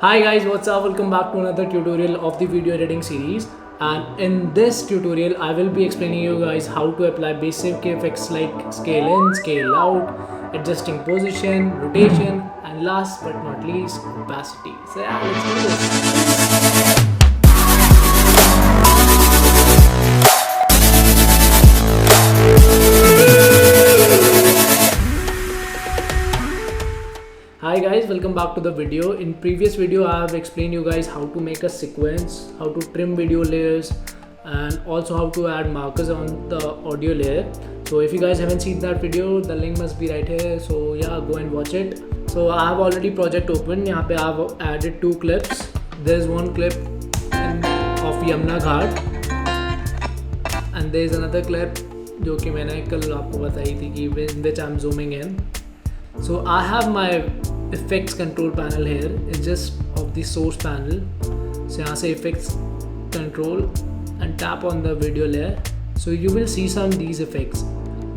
Hi guys, what's up? Welcome back to another tutorial of the video editing series. And in this tutorial, I will be explaining you guys how to apply basic effects like scale in, scale out, adjusting position, rotation, and last but not least, opacity. So yeah, let's do this. Hi guys, welcome back to the video. In previous video I have explained you guys how to make a sequence, how to trim video layers, and also how to add markers on the audio layer. So if you guys haven't seen that video, the link must be right here, so yeah, go and watch it. So I have already project open. यहाँ पे I have added 2 clips. There's one clip of Yamuna Ghat and there's another clip जो कि मैंने कल आपको बताई थी कि in which I'm zooming in. So I have my effects control panel here. It's just of the source panel. So यहाँ से effects control and tap on the video layer. So you will see some these effects: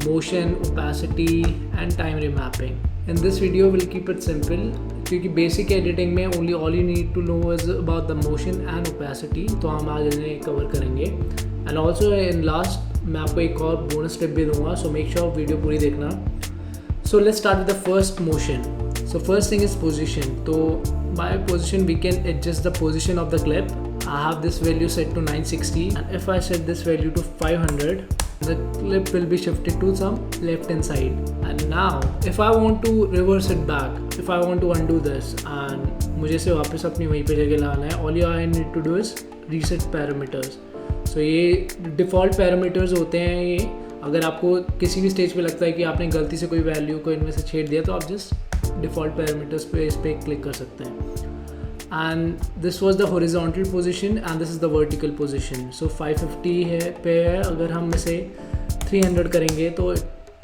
motion, opacity, and time remapping. In this video we'll keep it simple क्योंकि basic editing में only all you need to know is about the motion and opacity. तो हम आज इन्हें cover करेंगे. And also in last मैं आपको एक और bonus tip भी दूँगा. So make sure वीडियो पूरी देखना. So let's start with the first motion. So first thing is position. So by position we can adjust the position of the clip. I have this value set to 960 and if I set this value to 500, the clip will be shifted to some left hand side. And now if I want to reverse it back, if I want to undo this and मुझे से वापस अपनी वहीं पे जगह लाना है, all I need to do is reset parameters. So ये default parameters होते हैं. ये अगर आपको किसी भी स्टेज पे लगता है कि आपने गलती से कोई वैल्यू को इनमें से छेड़ दिया तो आप जस्ट डिफ़ॉल्ट पैरामीटर्स पे इस पर क्लिक कर सकते हैं. And this was the horizontal position and this is the vertical position. So 550 है पे है. अगर हम इसे 300 करेंगे तो it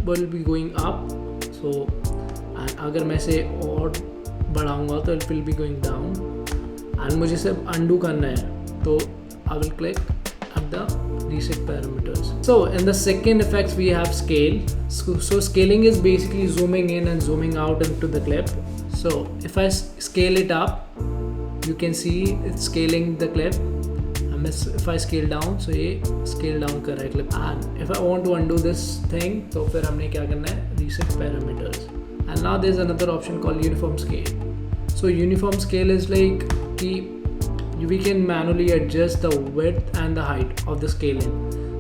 will be going up. So and अगर मैं इसे और बढ़ाऊँगा तो it will be going down. And मुझे सिर्फ अंडू करना है तो I will click at the reset parameters. So in the second effects we have scale. So scaling is basically zooming in and zooming out into the clip. So if I scale it up, you can see it's scaling the clip. And if I scale down, so ये scale down कर रहा है clip. And if I want to undo this thing, तो फिर हमने क्या करना है? Reset parameters. And now there's another option called uniform scale. So uniform scale is like कि we can manually adjust the width and the height of the scaling.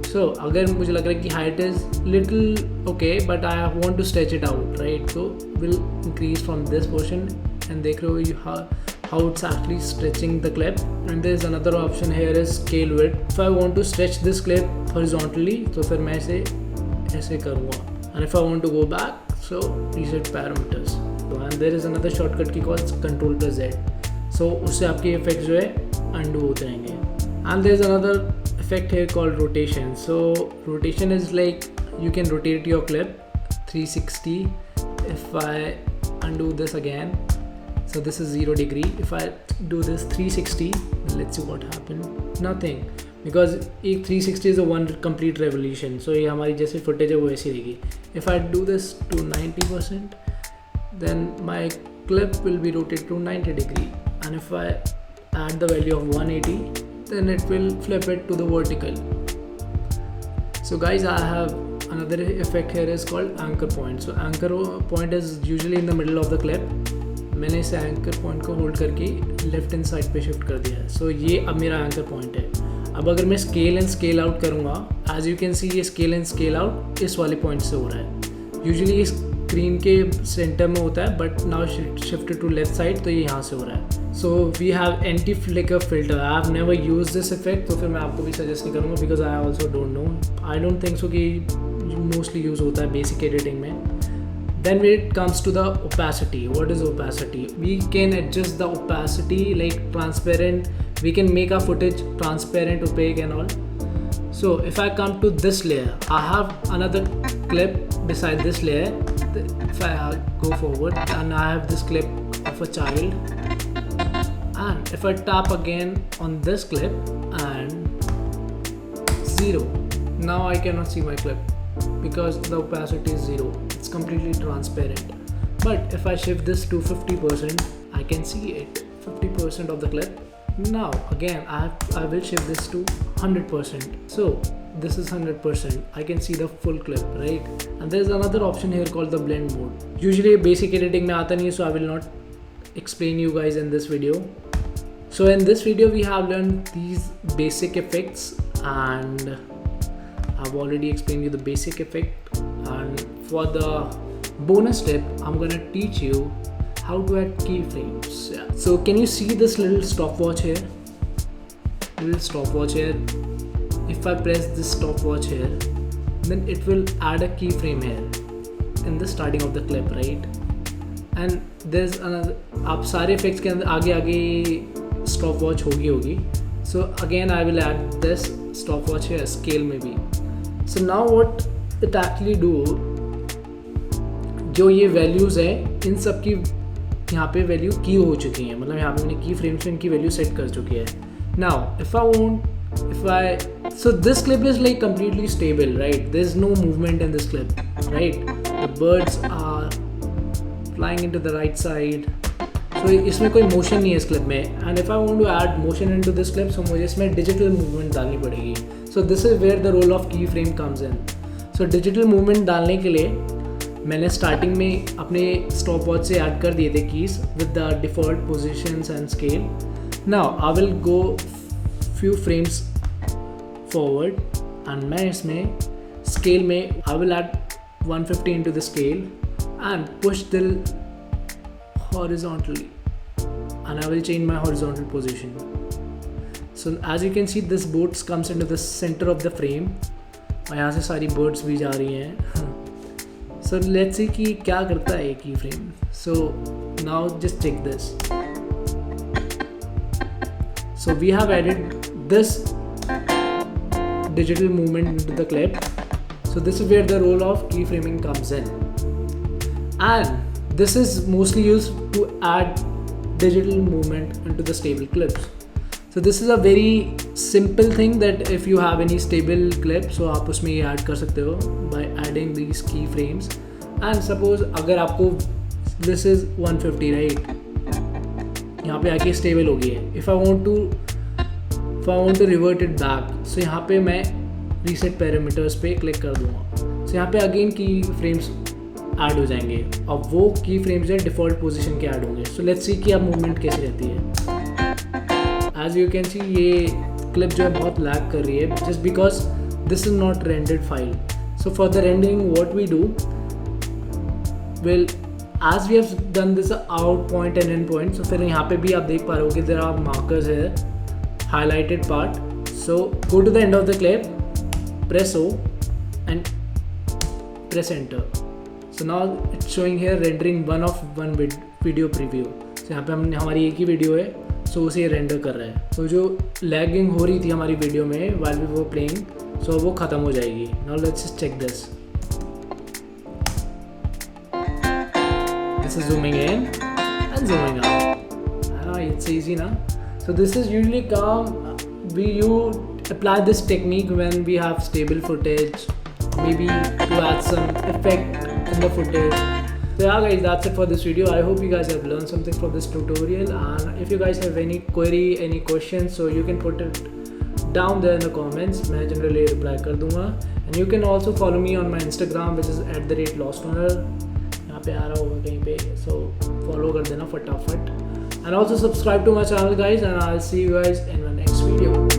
So अगर मुझे लग रहा है कि height is little okay but I want to stretch it out, right? So we'll increase from this portion and देख रहे हो how it's actually stretching the clip. And there's another option here is scale width. If I want to stretch this clip horizontally तो फिर मैं इसे ऐसे करूँगा. And if I want to go back, so reset parameters. And there is another shortcut key called Ctrl+Z. So उससे आपके effects जो है undo होते रहेंगे. And there's another effect here called rotation. So rotation is like you can rotate your clip 360. If I undo this again, so this is 0 degree. If I do this 360, let's see what happened. Nothing, because एक 360 is a one complete revolution. So ये हमारी जैसे footage है वो ऐसी रहेगी. If I do this to 90%, then my clip will be rotated to 90 degree. And if I add the value of 180, then it will flip it to the vertical. So guys, I have another effect here is called anchor point. So anchor point is usually in the middle of the clip. मैंने इसे anchor point को hold करके left hand side पे shift कर दिया है. So ये अब मेरा anchor point है. अब अगर मैं scale and scale out करूँगा, as you can see ये scale and scale out इस वाले point से हो रहा है. Usually इस स्क्रीन के सेंटर में होता है but now shifted to left side तो ये यहाँ से हो रहा है. So we have anti flicker filter. I have never use this effect तो फिर मैं आपको भी सजेस्ट नहीं करूँगा because I also don't know. I don't think so कि मोस्टली यूज़ होता है बेसिक एडिटिंग में. Then it comes to the opacity. What is opacity? We can adjust the opacity like transparent. We can make a footage transparent, opaque and all. So if I come to this layer, I have another clip beside this layer. If I go forward and I have this clip of a child, and if I tap again on this clip and 0, now I cannot see my clip because the opacity is 0. It's completely transparent. But if I shift this to 50%, I can see it. If 50% of the clip. Now again I will shift this to 100%. So this is 100%. I can see the full clip, right? And there's another option here called the blend mode. Usually basic editing में आता नहीं है, so I will not explain you guys in this video. So in this video we have learned these basic effects, and I've already explained you the basic effect. And for the bonus tip, I'm gonna teach you how to add keyframes. Yeah. So can you see this little stopwatch here? Little stopwatch here. If I press this stopwatch here, then it will add a keyframe here in the starting of the clip, right? And there's another. आप सारे effects के अंदर आगे आगे stopwatch होगी. So again I will add this stopwatch here, scale में भी. So now what it actually do, जो ये values है इन सब की यहाँ पे वैल्यू की हो चुकी है, मतलब यहाँ पे मैंने की फ्रेम्स में इनकी वैल्यू सेट कर चुकी है. Now so this clip is like completely stable, right? There's no movement in this clip, right? The birds are flying into the right side, so इसमें कोई motion नहीं है इस clip में. And if I want to add motion into this clip, so मुझे इसमें digital movement डालनी पड़ेगी. So this is where the role of keyframe comes in. So digital movement डालने के लिए मैंने स्टार्टिंग में अपने स्टॉप वॉच से ऐड कर दिए थे keys with the default positions and scale. Now I will go few frames forward and मैं इसमें स्केल में I will add 150 into the scale and push till horizontally and I will change my horizontal position. So as you can see this boats comes into the centre of the frame और यहाँ से सारी birds भी जा रही हैं. So let's see कि क्या करता है की frame. So now just check this. So we have added this digital movement into the clip. So this is where the role of keyframing comes in, and this is mostly used to add digital movement into the stable clips. So this is a very simple thing that if you have any stable clip, so आप उसमें ये add कर सकते हो by adding these keyframes. And suppose अगर आपको this is 150, right? यहाँ पे आके stable हो गई है. If I want to revert it back, so यहाँ पे मैं reset parameters पे क्लिक कर दूँगा. So यहाँ पे again keyframes ऐड हो जाएंगे. अब वो keyframes है default position के ऐड होंगे. So let's see कि अब movement कैसे रहती है. As you can see ये clip जो है बहुत lag कर रही है just because this is not rendered file. So for the rendering what we do, well as we have done this out point and end point, so फिर यहाँ पे भी आप देख पा रहे हो कि there are markers here, highlighted part. So go to the end of the clip, press O and press enter. So now it's showing here rendering one video preview. So यहाँ पे हमारी एक ही वीडियो है, सो उसे रेंडर कर रहा है. तो जो लैगिंग हो रही थी हमारी वीडियो में while we were playing, so वो ख़त्म हो जाएगी. Now let's check this. This is zooming in and zooming out. हाँ, इट्स इजी ना. So this is usually you apply this technique when we have stable footage, maybe to add some effect in the footage. So yeah guys, that's it for this video. I hope you guys have learned something from this tutorial, and if you guys have any query, any questions, so you can put it down there in the comments. मैं generally reply कर दूँगा. And you can also follow me on my Instagram, which is @lostowner. यहाँ पे आ रहा होगा कहीं पे, so follow कर देना फटाफट. And also subscribe to my channel guys, and I'll see you guys in my next video.